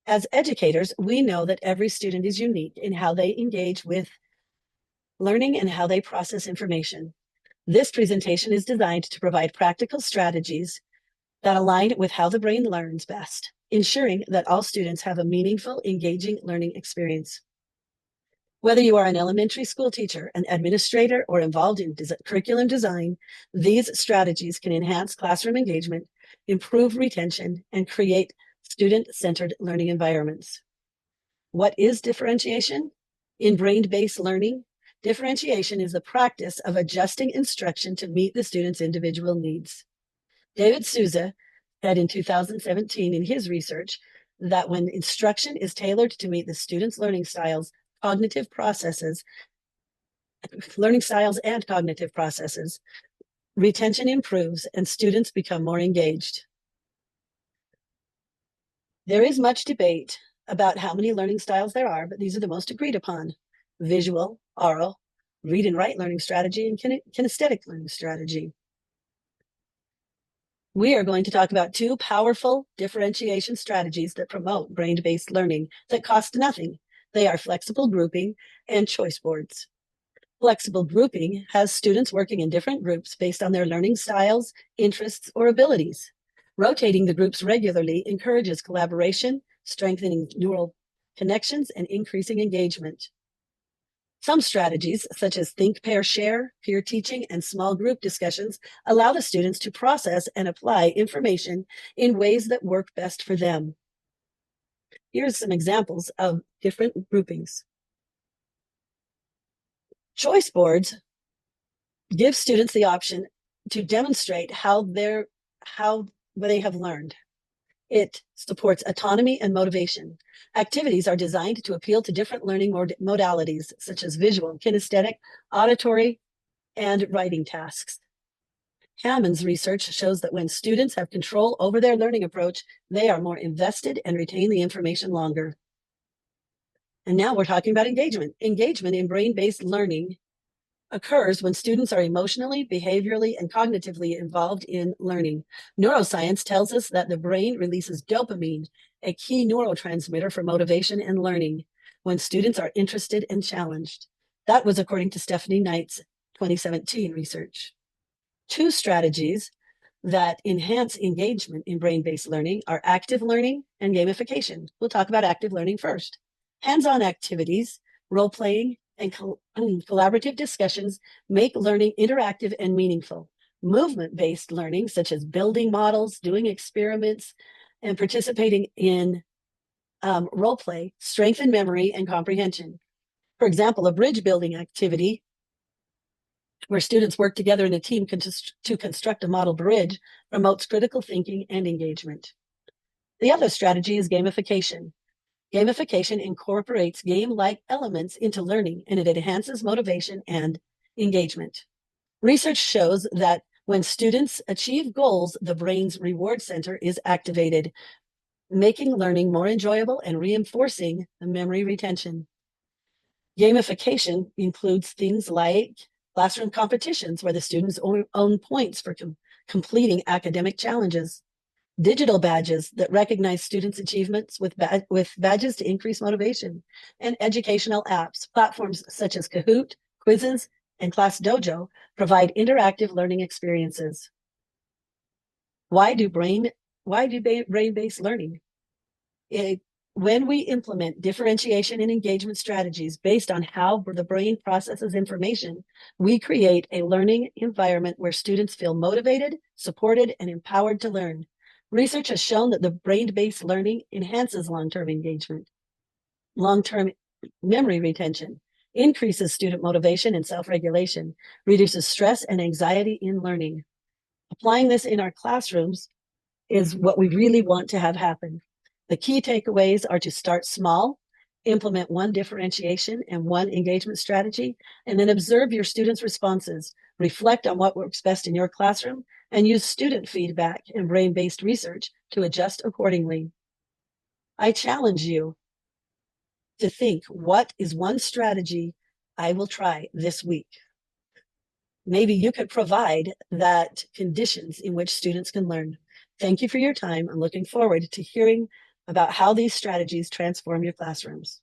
As educators, we know that every student is unique in how they engage with learning and how they process information. This presentation is designed to provide practical strategies that align with how the brain learns best, ensuring that all students have a meaningful, engaging learning experience. Whether you are an elementary school teacher, an administrator, or involved in curriculum design, these strategies can enhance classroom engagement, improve retention, and create student-centered learning environments. What is differentiation? In brain-based learning, differentiation is the practice of adjusting instruction to meet the student's individual needs. David Souza said in 2017 in his research that when instruction is tailored to meet the student's learning styles and cognitive processes, retention improves and students become more engaged. There is much debate about how many learning styles there are, but these are the most agreed upon: visual, oral, read and write learning strategy, and kinesthetic learning strategy. We are going to talk about two powerful differentiation strategies that promote brain-based learning that cost nothing. They are flexible grouping and choice boards. Flexible grouping has students working in different groups based on their learning styles, interests, or abilities. Rotating the groups regularly encourages collaboration, strengthening neural connections, and increasing engagement. Some strategies, such as think, pair, share, peer teaching, and small group discussions, allow the students to process and apply information in ways that work best for them. Here's some examples of different groupings. Choice boards give students the option to demonstrate how they have learned. It supports autonomy and motivation. Activities are designed to appeal to different learning modalities, such as visual, kinesthetic, auditory, and writing tasks. Hammond's research shows that when students have control over their learning approach, they are more invested and retain the information longer. And now we're talking about engagement. Engagement in brain-based learning occurs when students are emotionally, behaviorally, and cognitively involved in learning. Neuroscience tells us that the brain releases dopamine, a key neurotransmitter for motivation and learning, when students are interested and challenged. That was according to Stephanie Knight's 2017 research. Two strategies that enhance engagement in brain-based learning are active learning and gamification. We'll talk about active learning first. Hands-on activities, role-playing, and collaborative discussions make learning interactive and meaningful. Movement-based learning, such as building models, doing experiments, and participating in role play, strengthen memory and comprehension. For example, a bridge building activity where students work together in a team to construct a model bridge promotes critical thinking and engagement. The other strategy is gamification. Gamification incorporates game-like elements into learning, and it enhances motivation and engagement. Research shows that when students achieve goals, the brain's reward center is activated, making learning more enjoyable and reinforcing the memory retention. Gamification includes things like classroom competitions where the students own points for completing academic challenges, digital badges that recognize students' achievements with badges to increase motivation, and educational apps. Platforms such as Kahoot, Quizzes, and Class Dojo provide interactive learning experiences. Why do brain-based learning? When we implement differentiation and engagement strategies based on how the brain processes information, we create a learning environment where students feel motivated, supported, and empowered to learn. Research has shown that the brain-based learning enhances long-term engagement, long-term memory retention, increases student motivation and self-regulation, reduces stress and anxiety in learning. Applying this in our classrooms is what we really want to have happen. The key takeaways are to start small, implement one differentiation and one engagement strategy, and then observe your students' responses, reflect on what works best in your classroom, and use student feedback and brain-based research to adjust accordingly. I challenge you to think, what is one strategy I will try this week? Maybe you could provide that conditions in which students can learn. Thank you for your time. I'm looking forward to hearing about how these strategies transform your classrooms.